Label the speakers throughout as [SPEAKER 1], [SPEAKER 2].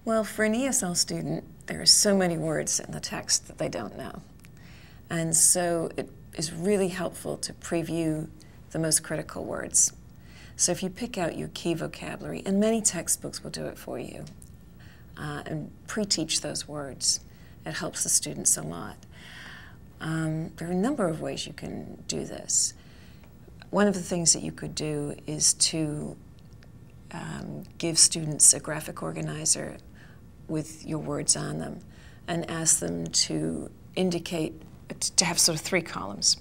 [SPEAKER 1] Well, for an ESL student, there are so many words in the text that they don't know. And so it is really helpful to preview the most critical words. So if you pick out your key vocabulary, and many textbooks will do it for you, and pre-teach those words, it helps the students a lot. There are a number of ways you can do this. One of the things that you could do is to give students a graphic organizer with your words on them and ask them to indicate, to have sort of 3 columns.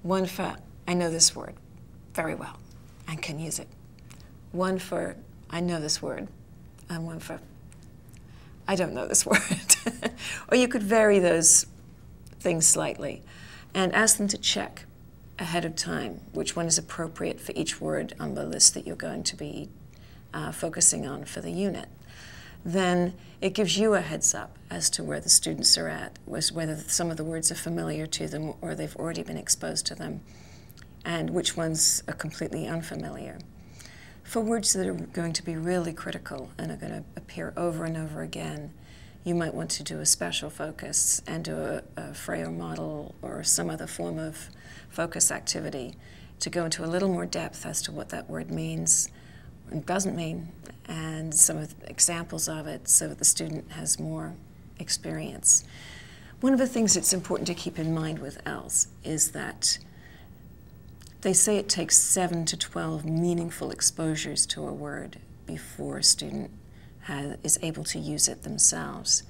[SPEAKER 1] One for, I know this word very well and can use it. One for, I know this word, and one for, I don't know this word. Or you could vary those things slightly and ask them to check ahead of time which one is appropriate for each word on the list that you're going to be focusing on for the unit. Then it gives you a heads up as to where the students are at, whether some of the words are familiar to them or they've already been exposed to them, and which ones are completely unfamiliar. For words that are going to be really critical and are going to appear over and over again, you might want to do a special focus and do a Frayer model or some other form of focus activity to go into a little more depth as to what that word means and doesn't mean, and some of the examples of it so that the student has more experience. One of the things that's important to keep in mind with ELLs is that they say it takes 7 to 12 meaningful exposures to a word before a student is able to use it themselves.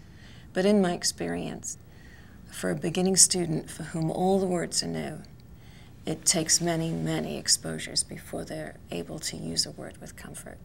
[SPEAKER 1] But in my experience, for a beginning student for whom all the words are new, it takes many, many exposures before they're able to use a word with comfort.